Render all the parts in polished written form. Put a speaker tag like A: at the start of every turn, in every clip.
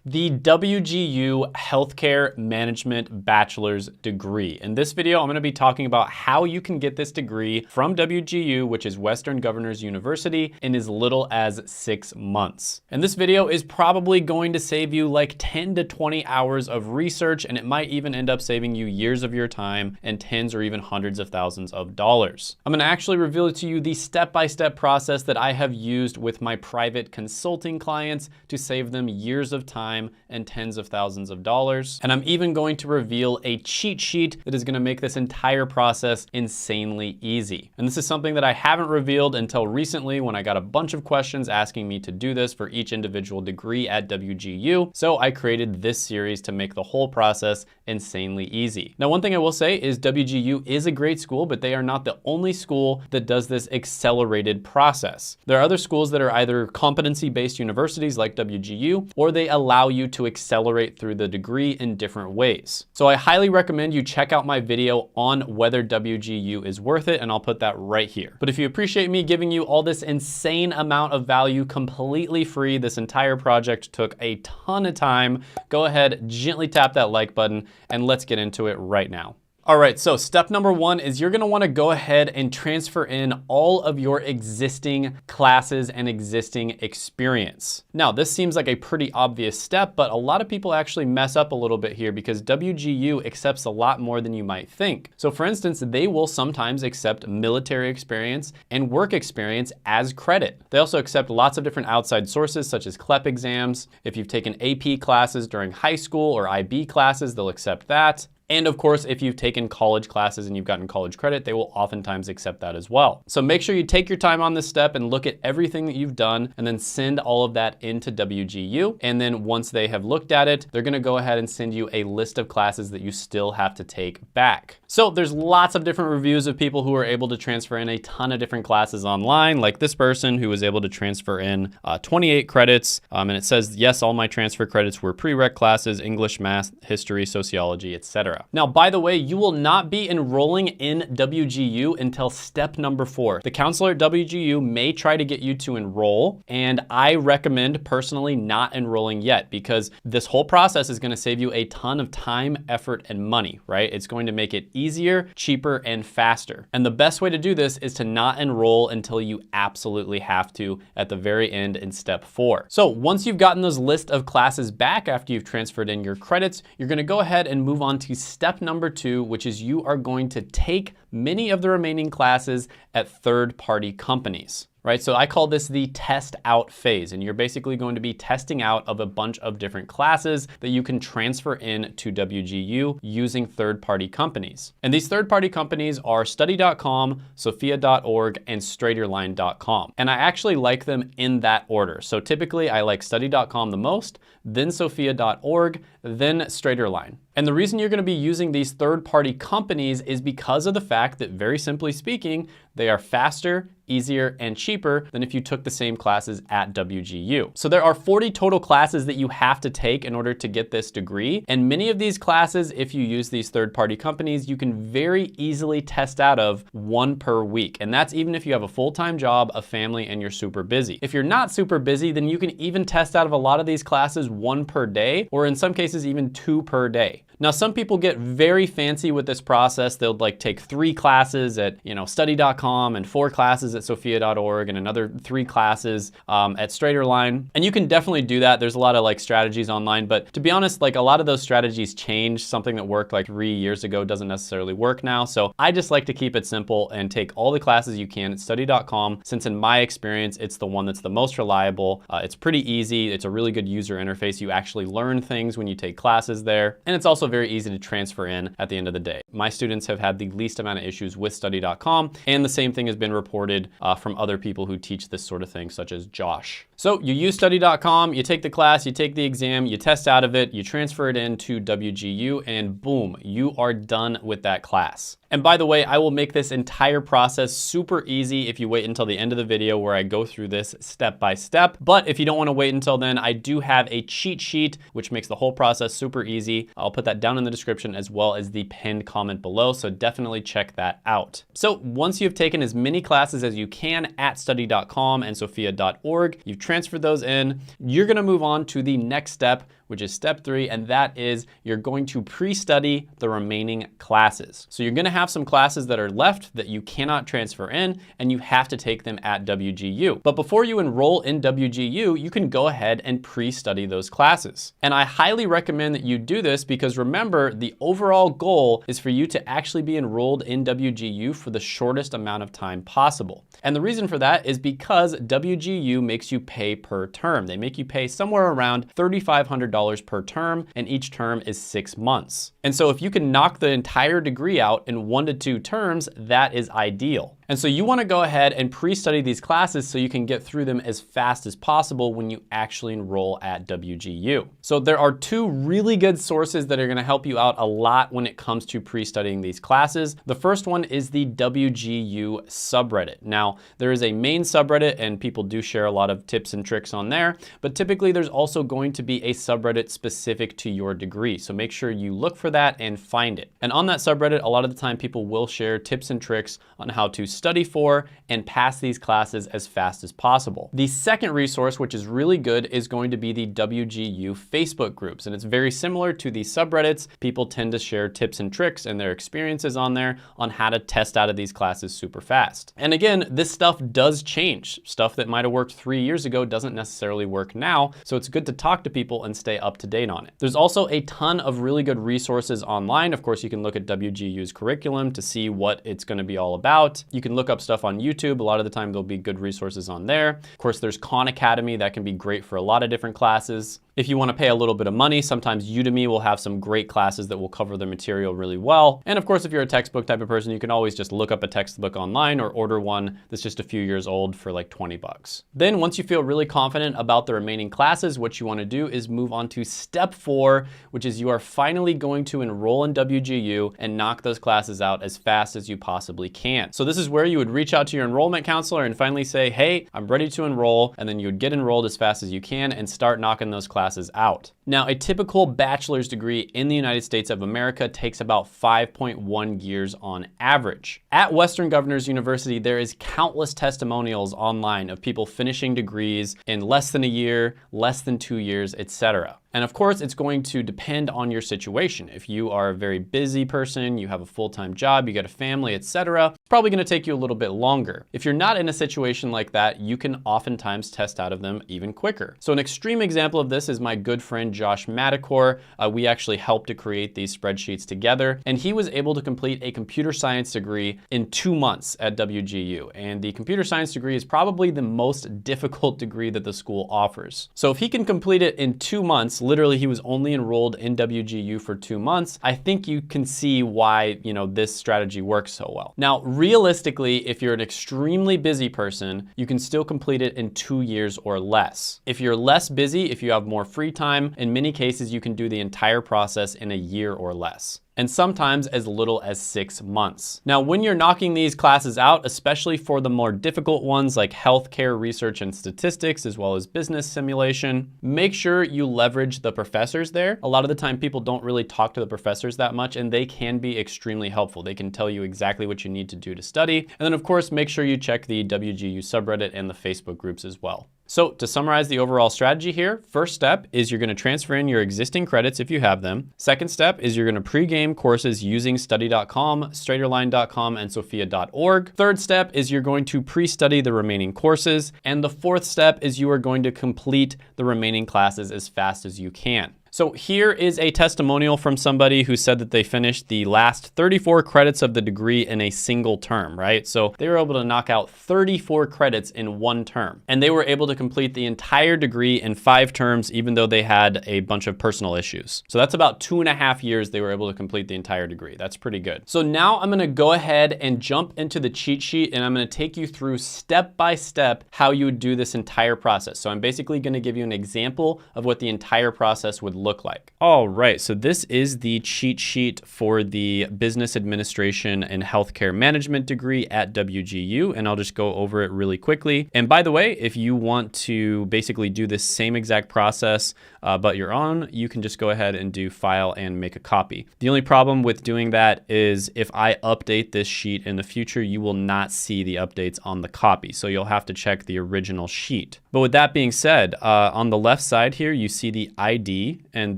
A: The WGU Healthcare Management Bachelor's degree. In this video, I'm going to be talking about how you can get this degree from WGU, which is Western Governors University, in as little as 6 months. And this video is probably going to save you like 10 to 20 hours of research, and it might even end up saving you years of your time and tens or even hundreds of thousands of dollars. I'm going to actually reveal to you the step-by-step process that I have used with my private consulting clients to save them years of time and tens of thousands of dollars. And I'm even going to reveal a cheat sheet that is going to make this entire process insanely easy. And this is something that I haven't revealed until recently when I got a bunch of questions asking me to do this for each individual degree at WGU. So I created this series to make the whole process insanely easy. Now, one thing I will say is WGU is a great school, but they are not the only school that does this accelerated process. There are other schools that are either competency-based universities like WGU, or they allow you to accelerate through the degree in different ways. So I highly recommend you check out my video on whether WGU is worth it, and I'll put that right here. But if you appreciate me giving you all this insane amount of value completely free, this entire project took a ton of time, go ahead, gently tap that like button, and let's get into it right now. All right, so step number one is you're gonna wanna go ahead and transfer in all of your existing classes and existing experience. Now, this seems like a pretty obvious step, but a lot of people actually mess up a little bit here because WGU accepts a lot more than you might think. So for instance, they will sometimes accept military experience and work experience as credit. They also accept lots of different outside sources such as CLEP exams. If you've taken AP classes during high school or IB classes, they'll accept that. And of course, if you've taken college classes and you've gotten college credit, they will oftentimes accept that as well. So make sure you take your time on this step and look at everything that you've done and then send all of that into WGU. And then once they have looked at it, they're gonna go ahead and send you a list of classes that you still have to take back. So there's lots of different reviews of people who are able to transfer in a ton of different classes online, like this person who was able to transfer in 28 credits. And it says, yes, all my transfer credits were prereq classes, English, math, history, sociology, etc. Now, by the way, you will not be enrolling in WGU until step number 4. The counselor at WGU may try to get you to enroll, and I recommend personally not enrolling yet because this whole process is going to save you a ton of time, effort, and money, right? It's going to make it easier, cheaper, and faster. And the best way to do this is to not enroll until you absolutely have to at the very end in step 4. So once you've gotten those list of classes back after you've transferred in your credits, you're going to go ahead and move on to step number 2, which is you are going to take many of the remaining classes at third-party companies. Right, so I call this the test out phase, and you're basically going to be testing out of a bunch of different classes that you can transfer in to WGU using third-party companies. And these third-party companies are study.com, sophia.org, and straighterline.com. And I actually like them in that order. So typically I like study.com the most, then sophia.org, then straighterline. And the reason you're going to be using these third-party companies is because of the fact that, very simply speaking, they are faster, easier, and cheaper than if you took the same classes at WGU. So there are 40 total classes that you have to take in order to get this degree. And many of these classes, if you use these third-party companies, you can very easily test out of 1 per week. And that's even if you have a full-time job, a family, and you're super busy. If you're not super busy, then you can even test out of a lot of these classes 1 per day, or in some cases even 2 per day. Now, some people get very fancy with this process. They'll like take 3 classes at, study.com and 4 classes at sophia.org and another 3 classes at Straighterline. And you can definitely do that. There's a lot of like strategies online, but to be honest, like a lot of those strategies change. Something that worked like 3 years ago doesn't necessarily work now. So I just like to keep it simple and take all the classes you can at study.com, since in my experience, it's the one that's the most reliable. It's pretty easy. It's a really good user interface. You actually learn things when you take classes there. And it's also very easy to transfer in at the end of the day. My students have had the least amount of issues with study.com, and the same thing has been reported from other people who teach this sort of thing, such as Josh. So you use study.com, you take the class, you take the exam, you test out of it, you transfer it into WGU, and boom, you are done with that class. And by the way, I will make this entire process super easy if you wait until the end of the video where I go through this step by step. But if you don't want to wait until then, I do have a cheat sheet, which makes the whole process super easy. I'll put that down in the description as well as the pinned comment below. So definitely check that out. So once you've taken as many classes as you can at study.com and sophia.org, you've transferred those in, you're going to move on to the next step, which is step 3, and that is you're going to pre-study the remaining classes. So you're gonna have some classes that are left that you cannot transfer in, and you have to take them at WGU. But before you enroll in WGU, you can go ahead and pre-study those classes. And I highly recommend that you do this because remember, the overall goal is for you to actually be enrolled in WGU for the shortest amount of time possible. And the reason for that is because WGU makes you pay per term. They make you pay somewhere around $3,500 per term, and each term is 6 months. And so if you can knock the entire degree out in 1 to 2 terms, that is ideal. And so you want to go ahead and pre-study these classes so you can get through them as fast as possible when you actually enroll at WGU. So there are 2 really good sources that are going to help you out a lot when it comes to pre-studying these classes. The first one is the WGU subreddit. Now, there is a main subreddit and people do share a lot of tips and tricks on there, but typically there's also going to be a subreddit specific to your degree. So make sure you look for that and find it. And on that subreddit, a lot of the time people will share tips and tricks on how to study for and pass these classes as fast as possible. The second resource, which is really good, is going to be the WGU Facebook groups. And it's very similar to the subreddits. People tend to share tips and tricks and their experiences on there on how to test out of these classes super fast. And again, this stuff does change. Stuff that might have worked 3 years ago doesn't necessarily work now. So it's good to talk to people and stay up to date on it. There's also a ton of really good resources online. Of course, you can look at WGU's curriculum to see what it's going to be all about. You can look up stuff on YouTube. A lot of the time there'll be good resources on there. Of course, there's Khan Academy that can be great for a lot of different classes. If you want to pay a little bit of money, sometimes Udemy will have some great classes that will cover the material really well. And of course, if you're a textbook type of person, you can always just look up a textbook online or order one that's just a few years old for like 20 bucks. Then once you feel really confident about the remaining classes, what you want to do is move on to step 4, which is you are finally going to enroll in WGU and knock those classes out as fast as you possibly can. So this is where you would reach out to your enrollment counselor and finally say, hey, I'm ready to enroll. And then you would get enrolled as fast as you can and start knocking those classes out. Now, a typical bachelor's degree in the United States of America takes about 5.1 years on average. At Western Governors University, there is countless testimonials online of people finishing degrees in less than a year, less than 2 years, etc. And of course, it's going to depend on your situation. If you are a very busy person, you have a full-time job, you got a family, etc., it's probably going to take you a little bit longer. If you're not in a situation like that, you can oftentimes test out of them even quicker. So an extreme example of this is my good friend Josh Madakor. We actually helped to create these spreadsheets together, and he was able to complete a computer science degree in 2 months at WGU. And the computer science degree is probably the most difficult degree that the school offers. So if he can complete it in 2 months, literally he was only enrolled in WGU for 2 months, I think you can see why, this strategy works so well. Now, realistically, if you're an extremely busy person, you can still complete it in 2 years or less. If you're less busy, if you have more free time, in many cases, you can do the entire process in a year or less, and sometimes as little as 6 months. Now, when you're knocking these classes out, especially for the more difficult ones like healthcare research and statistics, as well as business simulation, make sure you leverage the professors there. A lot of the time, people don't really talk to the professors that much, and they can be extremely helpful. They can tell you exactly what you need to do to study. And then, of course, make sure you check the WGU subreddit and the Facebook groups as well. So to summarize the overall strategy here, first step is you're going to transfer in your existing credits if you have them. Second step is you're going to pre-game courses using study.com, straighterline.com, and sophia.org. Third step is you're going to pre-study the remaining courses. And the fourth step is you are going to complete the remaining classes as fast as you can. So here is a testimonial from somebody who said that they finished the last 34 credits of the degree in a single term, right? So they were able to knock out 34 credits in 1 term. And they were able to complete the entire degree in 5 terms, even though they had a bunch of personal issues. So that's about 2.5 years they were able to complete the entire degree. That's pretty good. So now I'm gonna go ahead and jump into the cheat sheet, and I'm gonna take you through step by step how you would do this entire process. So I'm basically gonna give you an example of what the entire process would look like. All right, so this is the cheat sheet for the Business Administration and Healthcare Management degree at WGU, and I'll just go over it really quickly. And by the way, if you want to basically do this same exact process, but you're on, you can just go ahead and do File and make a copy. The only problem with doing that is if I update this sheet in the future, you will not see the updates on the copy. So you'll have to check the original sheet. But with that being said, on the left side here, you see the ID and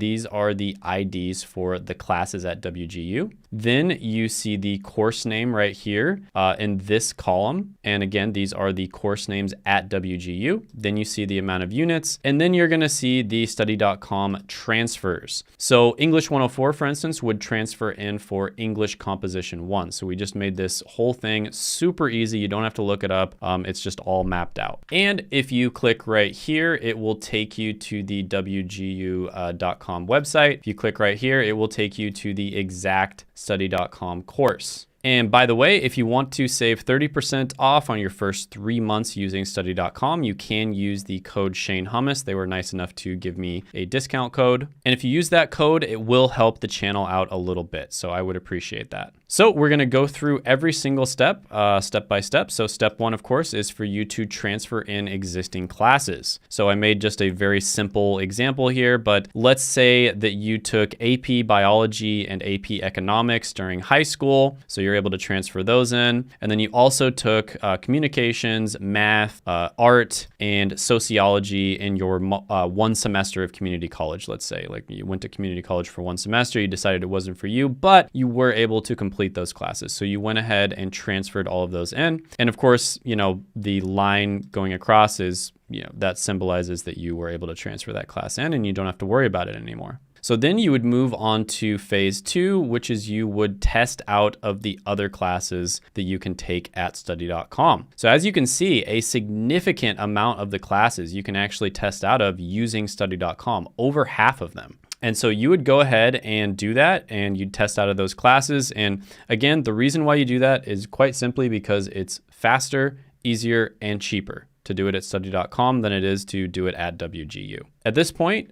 A: these are the IDs for the classes at WGU. Then you see the course name right here in this column. And again, these are the course names at WGU. Then you see the amount of units, and then you're gonna see the study.com transfers. So English 104, for instance, would transfer in for English Composition 1. So we just made this whole thing super easy. You don't have to look it up. It's just all mapped out. And if you click right here, it will take you to the WGU.com website. If you click right here, it will take you to the exact study.com course. And by the way, if you want to save 30% off on your first 3 months using study.com, you can use the code Shane Hummus. They were nice enough to give me a discount code. And if you use that code, it will help the channel out a little bit. So I would appreciate that. So we're gonna go through every single step, step by step. So step 1, of course, is for you to transfer in existing classes. So I made just a very simple example here, but let's say that you took AP Biology and AP Economics during high school. So you're able to transfer those in. And then you also took communications, math, art, and sociology in your 1 semester of community college, let's say. Like you went to community college for 1 semester, you decided it wasn't for you, but you were able to complete those classes. So you went ahead and transferred all of those in. And of course, you know, the line going across is, you know, that symbolizes that you were able to transfer that class in and you don't have to worry about it anymore. So then you would move on to phase 2, which is you would test out of the other classes that you can take at study.com. So as you can see, a significant amount of the classes you can actually test out of using study.com, over half of them. And so you would go ahead and do that and you'd test out of those classes. And again, the reason why you do that is quite simply because it's faster, easier, and cheaper to do it at study.com than it is to do it at WGU. At this point,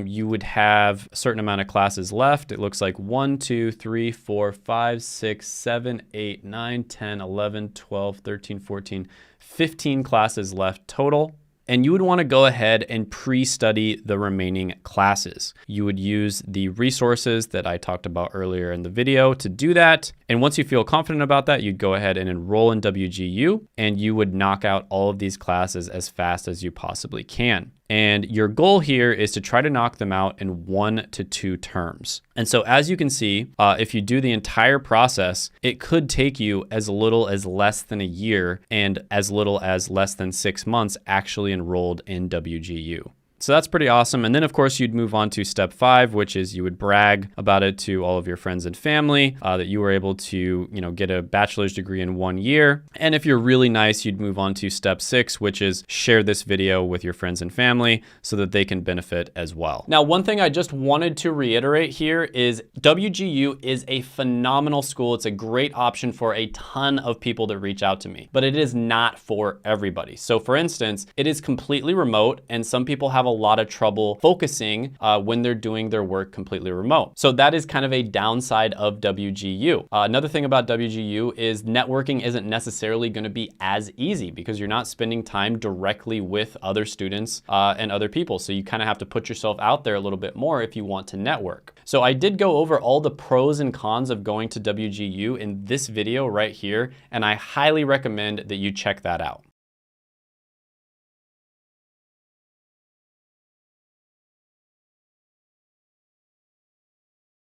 A: you would have a certain amount of classes left. It looks like 1, 2, 3, 4, 5, 6, 7, 8, 9, 10, 11, 12, 13, 14, 15 classes left total. And you would want to go ahead and pre-study the remaining classes. You would use the resources that I talked about earlier in the video to do that. And once you feel confident about that, you'd go ahead and enroll in WGU and you would knock out all of these classes as fast as you possibly can. And your goal here is to try to knock them out in 1 to 2 terms. And so as you can see, if you do the entire process, it could take you as little as less than a year and as little as less than 6 months actually enrolled in WGU. So that's pretty awesome. And then of course you'd move on to step 5, which is you would brag about it to all of your friends and family that you were able to, you know, get a bachelor's degree in 1 year. And if you're really nice, you'd move on to step 6, which is share this video with your friends and family so that they can benefit as well. Now, one thing I just wanted to reiterate here is WGU is a phenomenal school. It's a great option for a ton of people that reach out to me, but it is not for everybody. So for instance, it is completely remote and some people have a lot of trouble focusing when they're doing their work completely remote. So that is kind of a downside of WGU. Another thing about WGU is networking isn't necessarily going to be as easy because you're not spending time directly with other students and other people. So you kind of have to put yourself out there a little bit more if you want to network. So I did go over all the pros and cons of going to WGU in this video right here, and I highly recommend that you check that out.